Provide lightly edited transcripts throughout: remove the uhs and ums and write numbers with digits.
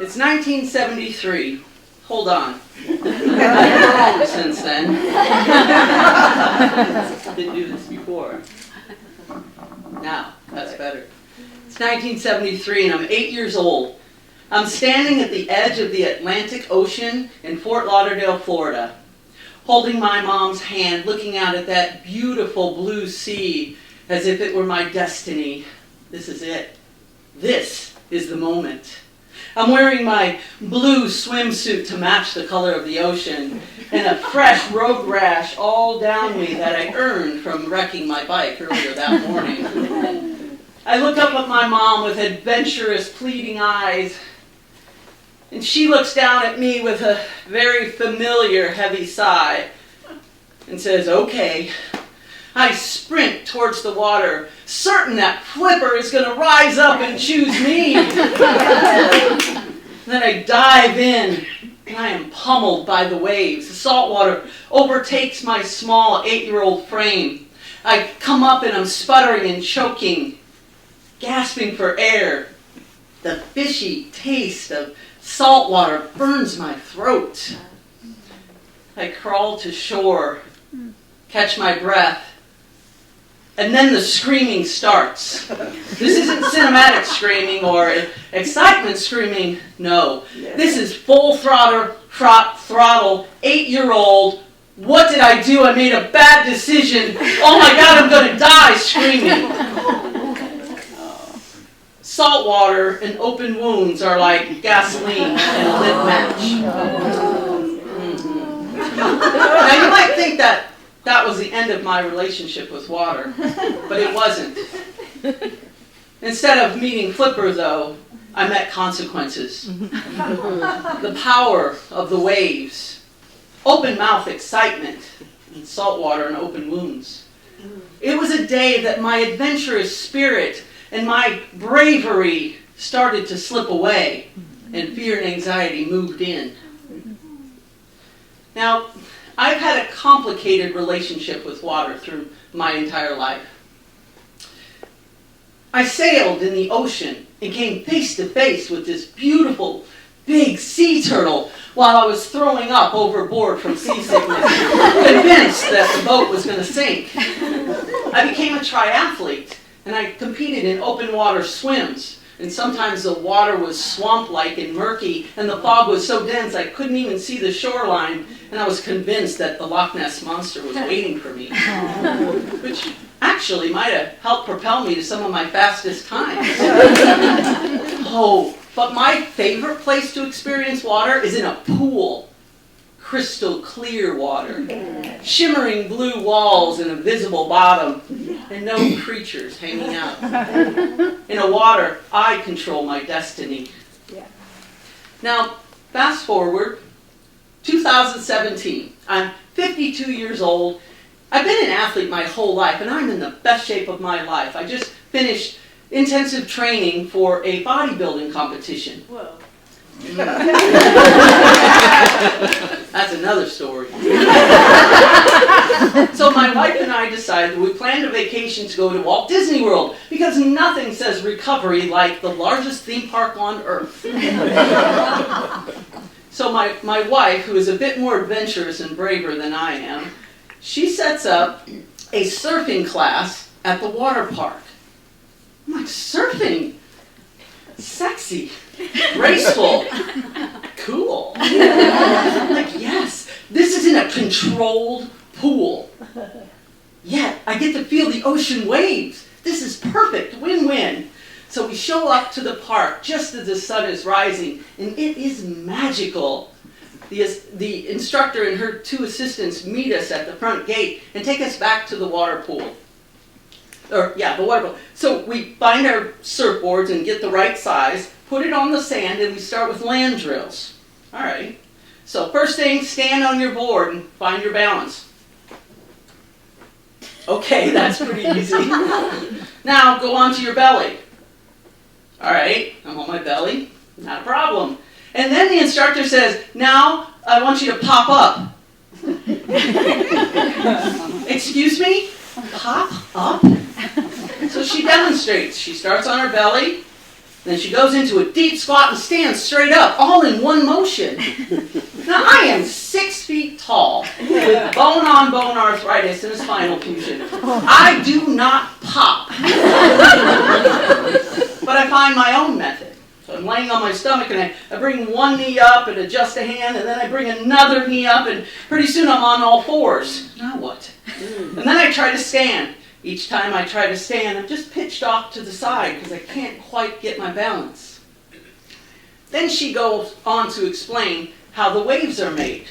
It's 1973. Hold on. I've grown since then. Didn't do this before. Now, that's better. It's 1973 and I'm 8 years old. I'm standing at the edge of the Atlantic Ocean in Fort Lauderdale, Florida, holding my mom's hand, looking out at that beautiful blue sea as if it were my destiny. This is it. This is the moment. I'm wearing my blue swimsuit to match the color of the ocean and a fresh road rash all down me that I earned from wrecking my bike earlier that morning. I look up at my mom with adventurous, pleading eyes, and she looks down at me with a very familiar, heavy sigh and says, "Okay." I sprint towards the water, certain that Flipper is going to rise up and choose me. Then I dive in, and I am pummeled by the waves. The salt water overtakes my small 8-year-old frame. I come up and I'm sputtering and choking, gasping for air. The fishy taste of salt water burns my throat. I crawl to shore, catch my breath, and then the screaming starts. This isn't cinematic screaming or excitement screaming. No, this is full throttle, 8-year-old. What did I do? I made a bad decision. Oh my God, I'm going to die screaming. Salt water and open wounds are like gasoline and a lit match. Now you might think that was the end of my relationship with water, but it wasn't. Instead of meeting Flipper, though, I met consequences. The power of the waves, open mouth excitement, and salt water and open wounds. It was a day that my adventurous spirit and my bravery started to slip away, and fear and anxiety moved in. Now, I've had a complicated relationship with water through my entire life. I sailed in the ocean and came face to face with this beautiful, big sea turtle while I was throwing up overboard from seasickness, convinced that the boat was going to sink. I became a triathlete, and I competed in open water swims. And sometimes the water was swamp-like and murky, and the fog was so dense I couldn't even see the shoreline, and I was convinced that the Loch Ness Monster was waiting for me, which actually might have helped propel me to some of my fastest times. Oh, but my favorite place to experience water is in a pool. Crystal clear water, shimmering blue walls and a visible bottom, and no creatures hanging out. In a water, I control my destiny. Now, fast forward, 2017. I'm 52 years old. I've been an athlete my whole life, and I'm in the best shape of my life. I just finished intensive training for a bodybuilding competition. Whoa. That's another story. So my wife and I decided we planned a vacation to go to Walt Disney World because nothing says recovery like the largest theme park on earth. So my wife, who is a bit more adventurous and braver than I am, she sets up a surfing class at the water park. I'm like, surfing? Sexy. Graceful. Cool. I'm like, yes, this is in a controlled pool. Yet, I get to feel the ocean waves. This is perfect. Win-win. So we show up to the park just as the sun is rising, and it is magical. The instructor and her 2 assistants meet us at the front gate and take us back to the water pool. The water pool. So we find our surfboards and get the right size, put it on the sand, and we start with land drills. All right. So first thing, stand on your board and find your balance. Okay, that's pretty easy. Now go onto your belly. All right, I'm on my belly. Not a problem. And then the instructor says, now I want you to pop up. Excuse me? Pop up? So she demonstrates. She starts on her belly, Then she goes into a deep squat and stands straight up, all in one motion. Now, I am 6 feet tall, with bone-on-bone arthritis and a spinal fusion. I do not pop. But I find my own method. So I'm laying on my stomach, and I bring one knee up and adjust a hand, and then I bring another knee up, and pretty soon I'm on all fours. Now what? And then I try to stand. Each time I try to stand, I'm just pitched off to the side because I can't quite get my balance. Then she goes on to explain how the waves are made.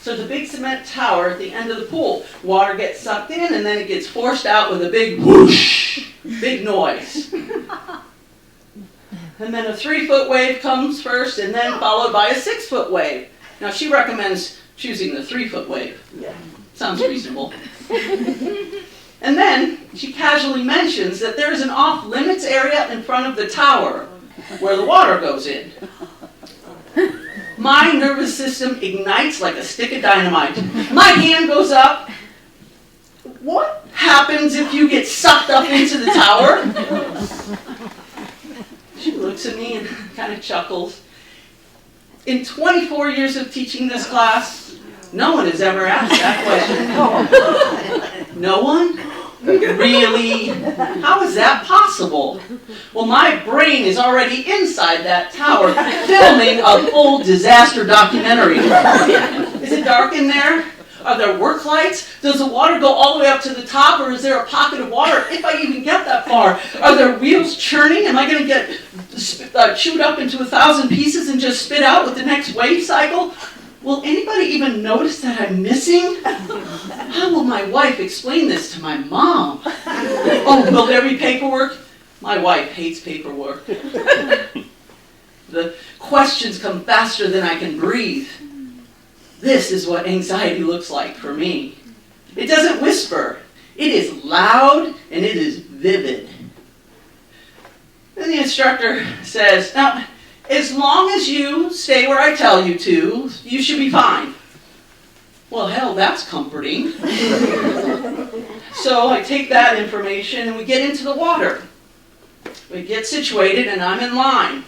So the big cement tower at the end of the pool, water gets sucked in and then it gets forced out with a big whoosh, big noise. And then a 3-foot wave comes first and then followed by a 6-foot wave. Now she recommends choosing the 3-foot wave. Yeah. Sounds reasonable. And then she casually mentions that there is an off-limits area in front of the tower where the water goes in. My nervous system ignites like a stick of dynamite. My hand goes up. What happens if you get sucked up into the tower? She looks at me and kind of chuckles. In 24 years of teaching this class, no one has ever asked that question. No one? Really? How is that possible? Well, my brain is already inside that tower, filming a full disaster documentary. Is it dark in there? Are there work lights? Does the water go all the way up to the top, or is there a pocket of water, if I even get that far? Are there wheels churning? Am I going to get chewed up into 1,000 pieces and just spit out with the next wave cycle? Will anybody even notice that I'm missing? How will my wife explain this to my mom? Oh, will there be paperwork? My wife hates paperwork. The questions come faster than I can breathe. This is what anxiety looks like for me. It doesn't whisper. It is loud and it is vivid. Then the instructor says, now, as long as you stay where I tell you to, you should be fine. Well, hell, that's comforting. So I take that information and we get into the water. We get situated and I'm in line.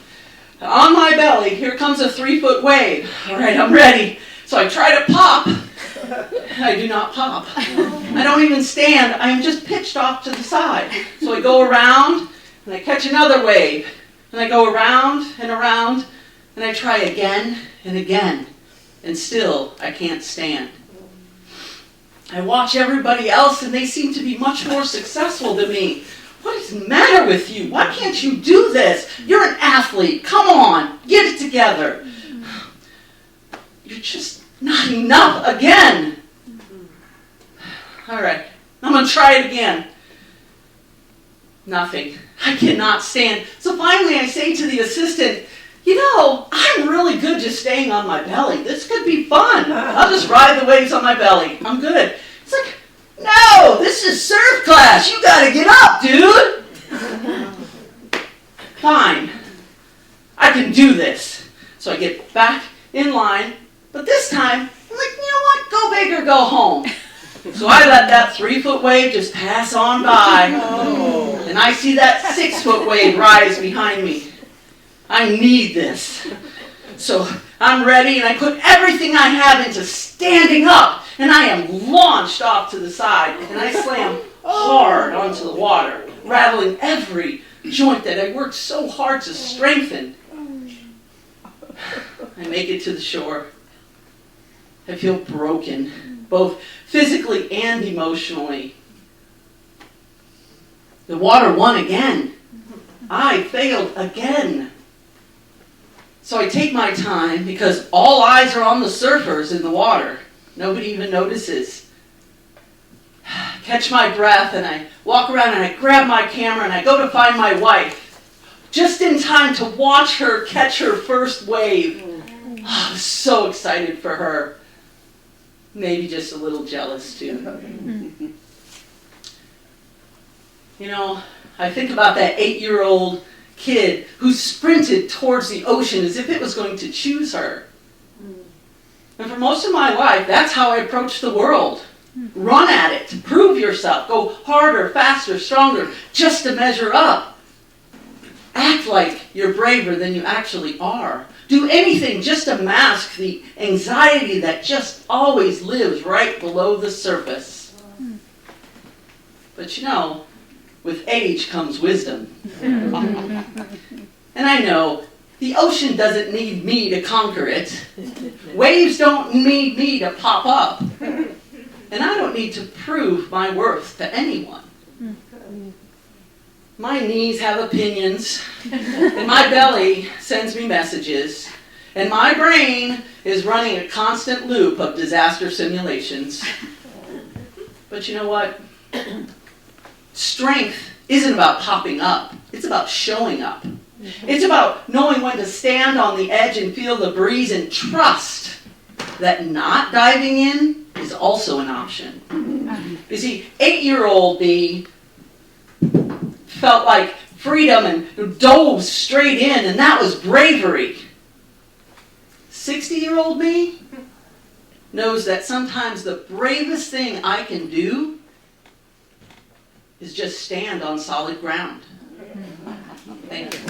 On my belly, here comes a 3-foot wave. All right, I'm ready. So I try to pop. I do not pop. I don't even stand. I am just pitched off to the side. So I go around and I catch another wave. And I go around, and I try again and again. And still, I can't stand. I watch everybody else, and they seem to be much more successful than me. What is the matter with you? Why can't you do this? You're an athlete. Come on, get it together. You're just not enough again. All right, I'm going to try it again. Nothing. I cannot stand. So finally I say to the assistant, you know, I'm really good just staying on my belly. This could be fun. I'll just ride the waves on my belly. I'm good. It's like, no, this is surf class. You got to get up, dude. Fine. I can do this. So I get back in line, but this time, I'm like, you know what? Go big or go home. So I let that 3-foot wave just pass on by. And I see that 6-foot wave rise behind me. I need this. So I'm ready, and I put everything I have into standing up, and I am launched off to the side, and I slam hard onto the water, rattling every joint that I worked so hard to strengthen. I make it to the shore. I feel broken, both physically and emotionally. The water won again. I failed again. So I take my time because all eyes are on the surfers in the water. Nobody even notices. Catch my breath and I walk around and I grab my camera and I go to find my wife. Just in time to watch her catch her first wave. I was so excited for her. Maybe just a little jealous too. You know, I think about that 8-year-old kid who sprinted towards the ocean as if it was going to choose her. And for most of my life, that's how I approached the world. Run at it, prove yourself, go harder, faster, stronger, just to measure up. Act like you're braver than you actually are. Do anything just to mask the anxiety that just always lives right below the surface. But you know, with age comes wisdom. And I know the ocean doesn't need me to conquer it. Waves don't need me to pop up. And I don't need to prove my worth to anyone. My knees have opinions, and my belly sends me messages, and my brain is running a constant loop of disaster simulations. But you know what? Strength isn't about popping up. It's about showing up. It's about knowing when to stand on the edge and feel the breeze and trust that not diving in is also an option. You see, 8-year-old me felt like freedom and dove straight in, and that was bravery. 60-year-old me knows that sometimes the bravest thing I can do is just stand on solid ground. Thank you.